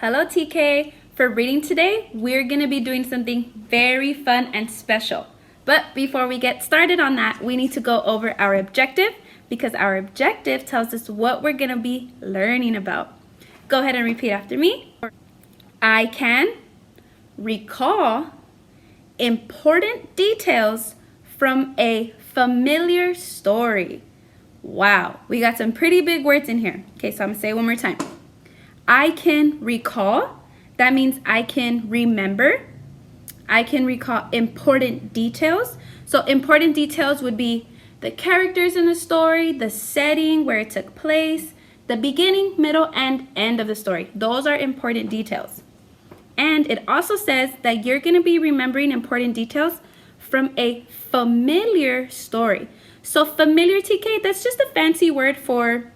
Hello TK! For reading today, we're going to be doing something very fun and special. But before we get started on that, we need to go over our objective because our objective tells us what we're going to be learning about. Go ahead and repeat after me. I can recall important details from a familiar story. Wow, we got some pretty big words in here. Okay, so I'm going to say it one more time. I can recall, that means I can remember. I can recall important details. So important details would be the characters in the story, the setting, where it took place, the beginning, middle, and end of the story. Those are important details. And it also says that you're going to be remembering important details from a familiar story. So familiar, TK, that's just a fancy word for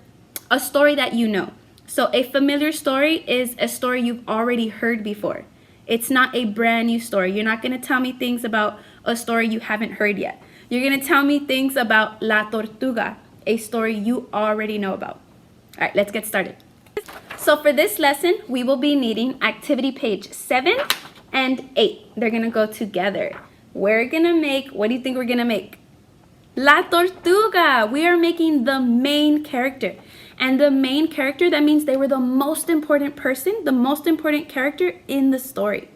a story that you know. So a familiar story is a story you've already heard before. It's not a brand new story. You're not going to tell me things about a story you haven't heard yet. You're going to tell me things about La Tortuga, a story you already know about. All right, let's get started. So for this lesson, we will be needing activity page 7 and 8. They're going to go together. We're going to make, what do you think we're going to make? La Tortuga. We are making the main character. And the main character, that means they were the most important person, the most important character in the story.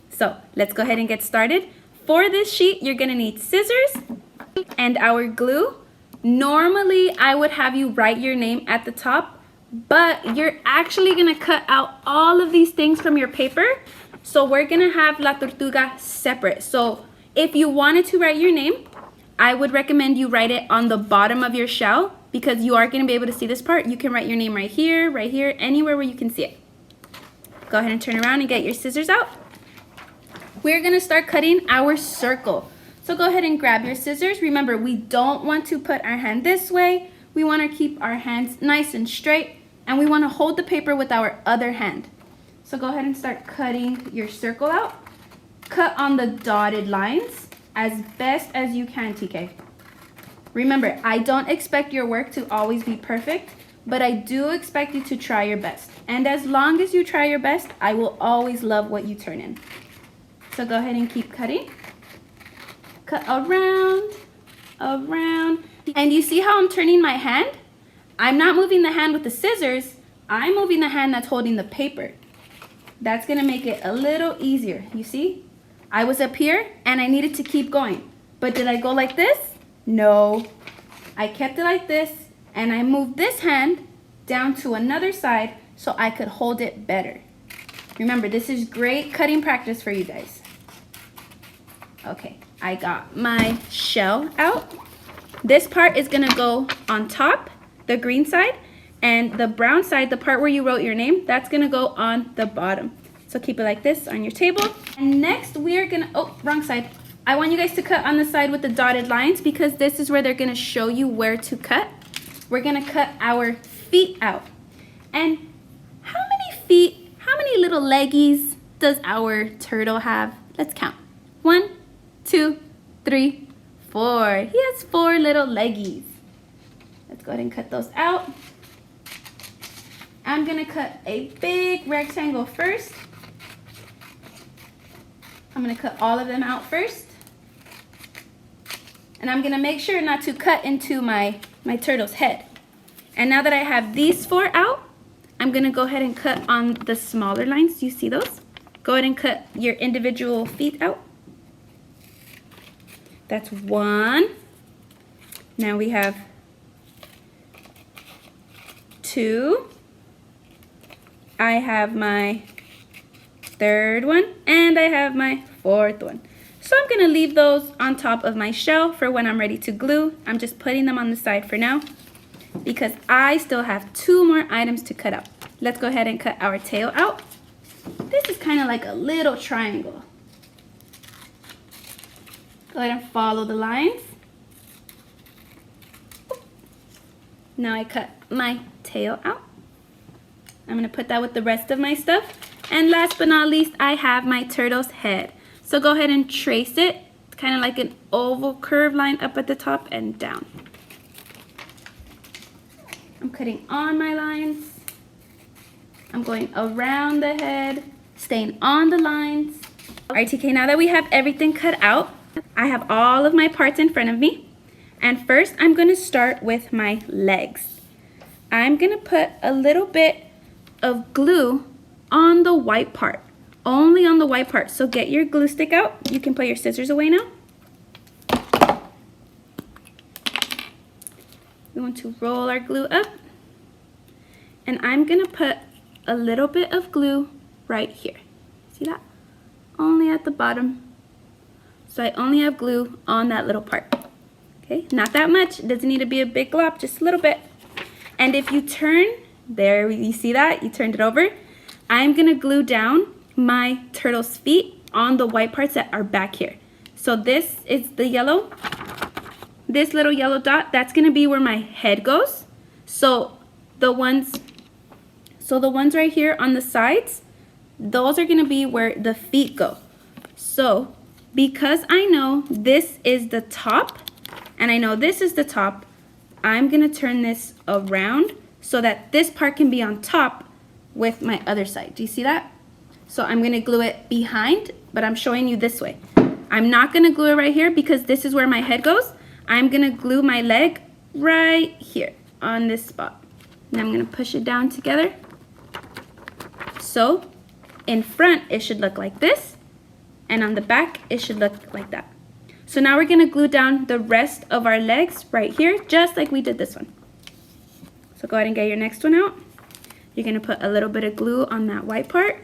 So let's go ahead and get started. For this sheet, you're going to need scissors and our glue. Normally, I would have you write your name at the top, but you're actually going to cut out all of these things from your paper. So we're going to have La Tortuga separate. So if you wanted to write your name, I would recommend you write it on the bottom of your shell because you are going to be able to see this part. You can write your name right here, anywhere where you can see it. Go ahead and turn around and get your scissors out. We're going to start cutting our circle. So go ahead and grab your scissors. Remember, we don't want to put our hand this way. We want to keep our hands nice and straight, and we want to hold the paper with our other hand. So go ahead and start cutting your circle out. Cut on the dotted lines as best as you can, TK. Remember, I don't expect your work to always be perfect, but I do expect you to try your best. And as long as you try your best, I will always love what you turn in. So go ahead and keep cutting. Cut around, around. And you see how I'm turning my hand? I'm not moving the hand with the scissors. I'm moving the hand that's holding the paper. That's going to make it a little easier. You see? I was up here and I needed to keep going. But did I go like this? No. I kept it like this and I moved this hand down to another side so I could hold it better. Remember, this is great cutting practice for you guys. Okay, I got my shell out. This part is gonna go on top, the green side, and the brown side, the part where you wrote your name, that's gonna go on the bottom. So keep it like this on your table. And next we are gonna, oh, wrong side. I want you guys to cut on the side with the dotted lines because this is where they're gonna show you where to cut. We're gonna cut our feet out. And how many little leggies does our turtle have? Let's count. 1, 2, 3, 4. He has 4 little leggies. Let's go ahead and cut those out. I'm gonna cut a big rectangle first. I'm gonna cut all of them out first. And I'm gonna make sure not to cut into my turtle's head. And now that I have these 4 out, I'm gonna go ahead and cut on the smaller lines. Do you see those? Go ahead and cut your individual feet out. That's 1. Now we have 2. I have my 3rd one, and I have my 4th one. So I'm going to leave those on top of my shell for when I'm ready to glue. I'm just putting them on the side for now because I still have 2 more items to cut out. Let's go ahead and cut our tail out. This is kind of like a little triangle. Go ahead and follow the lines. Now I cut my tail out. I'm going to put that with the rest of my stuff. And last but not least, I have my turtle's head. So go ahead and trace it. It's kind of like an oval curve line up at the top and down. I'm cutting on my lines. I'm going around the head, staying on the lines. All right, TK, now that we have everything cut out, I have all of my parts in front of me. And first, I'm going to start with my legs. I'm going to put a little bit of glue on the white part, only on the white part. So get your glue stick out. You can put your scissors away now. We want to roll our glue up. And I'm going to put a little bit of glue right here. See that? Only at the bottom. So I only have glue on that little part. Okay, not that much. It doesn't need to be a big glob, just a little bit. And if you turn, there, you see that? You turned it over. I'm going to glue down my turtle's feet on the white parts that are back here. So this is the yellow. This little yellow dot, that's going to be where my head goes. So the ones right here on the sides, those are going to be where the feet go. So because I know this is the top and I know this is the top, I'm going to turn this around so that this part can be on top with my other side. Do you see that? So I'm going to glue it behind, but I'm showing you this way. I'm not going to glue it right here because this is where my head goes. I'm going to glue my leg right here on this spot. And I'm going to push it down together. So in front, it should look like this. And on the back, it should look like that. So now we're going to glue down the rest of our legs right here, just like we did this one. So go ahead and get your next one out. You're going to put a little bit of glue on that white part.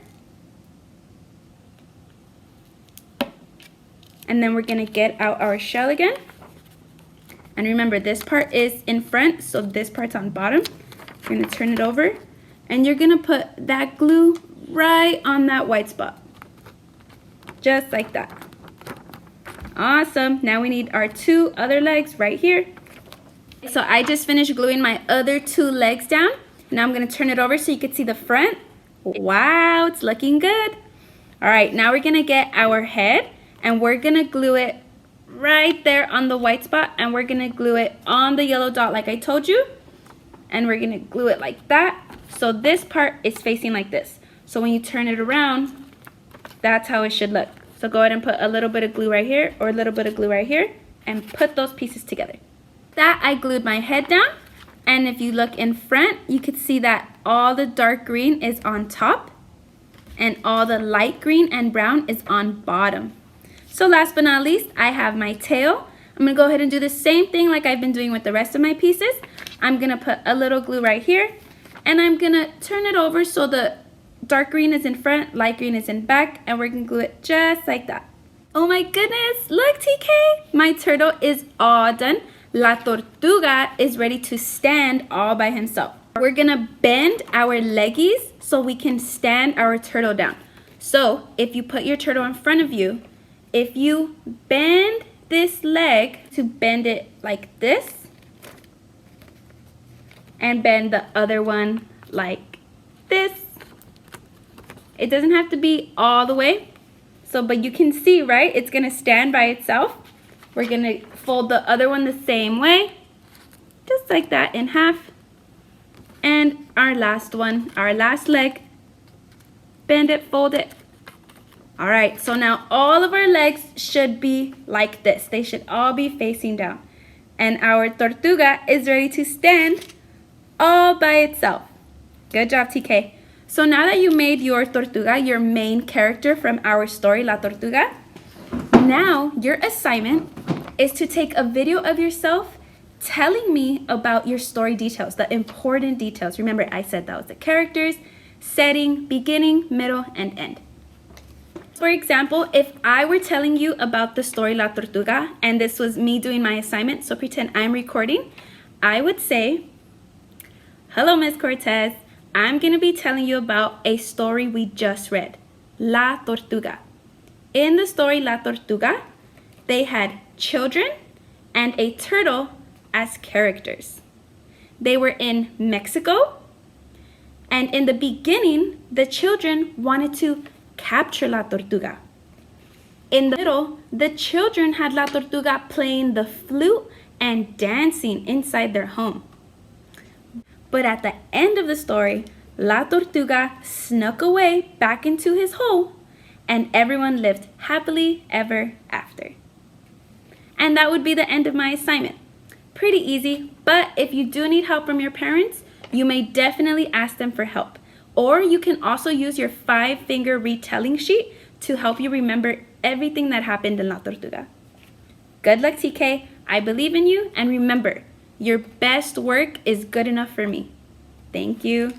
And then we're going to get out our shell again. And remember, this part is in front, so this part's on bottom. You're going to turn it over. And you're going to put that glue right on that white spot. Just like that. Awesome. Now we need our two other legs right here. So I just finished gluing my other two legs down. Now I'm going to turn it over so you can see the front. Wow, it's looking good. All right, now we're going to get our head and we're going to glue it right there on the white spot, and we're going to glue it on the yellow dot like I told you. And we're going to glue it like that. So this part is facing like this. So when you turn it around, that's how it should look. So go ahead and put a little bit of glue right here or a little bit of glue right here and put those pieces together. That I glued my head down, and if you look in front, you could see that all the dark green is on top and all the light green and brown is on bottom. So last but not least, I have my tail. I'm gonna go ahead and do the same thing like I've been doing with the rest of my pieces. I'm gonna put a little glue right here and I'm gonna turn it over so the dark green is in front, light green is in back, and we're gonna glue it just like that. Oh my goodness, look TK! My turtle is all done. La Tortuga is ready to stand all by himself. We're gonna bend our leggies so we can stand our turtle down. So if you put your turtle in front of you, if you bend this leg to bend it like this, and bend the other one like this, it doesn't have to be all the way. So, but you can see, right? It's gonna stand by itself. We're gonna fold the other one the same way, just like that in half. And our last one, our last leg, bend it, fold it. All right, so now all of our legs should be like this. They should all be facing down. And our tortuga is ready to stand all by itself. Good job, TK. So now that you made your tortuga, your main character from our story, La Tortuga, now your assignment is to take a video of yourself telling me about your story details, the important details. Remember, I said that was the characters, setting, beginning, middle, and end. For example, if I were telling you about the story La Tortuga, and this was me doing my assignment, so pretend I'm recording, I would say, hello, Miss Cortez. I'm going to be telling you about a story we just read, La Tortuga. In the story La Tortuga, they had children and a turtle as characters. They were in Mexico, and in the beginning, the children wanted to capture La Tortuga. In the middle, the children had La Tortuga playing the flute and dancing inside their home. But at the end of the story, La Tortuga snuck away back into his hole, and everyone lived happily ever after. And that would be the end of my assignment. Pretty easy, but if you do need help from your parents, you may definitely ask them for help. Or you can also use your 5-finger retelling sheet to help you remember everything that happened in La Tortuga. Good luck, TK. I believe in you, and remember, your best work is good enough for me. Thank you.